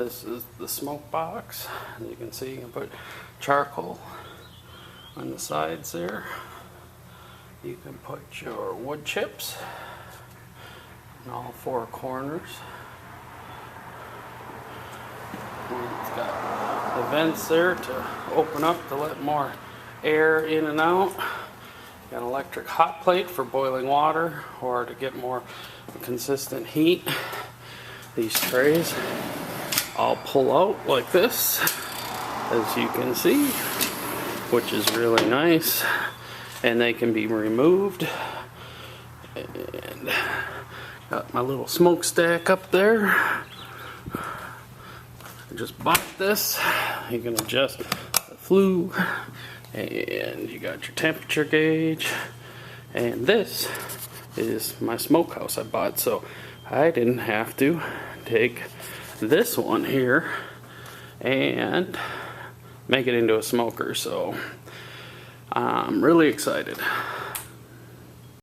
This is the smoke box. As you can see, you can put charcoal on the sides there. You can put your wood chips in all four corners. And it's got the vents there to open up to let more air in and out. Got an electric hot plate for boiling water or to get more consistent heat. These trays all pull out like this, as you can see, which is really nice, and they can be removed. And got my little smokestack up there. I just bought this. You can adjust the flue, and you got your temperature gauge. And this is my smokehouse I bought, so I didn't have to take this one here and make it into a smoker. So I'm really excited.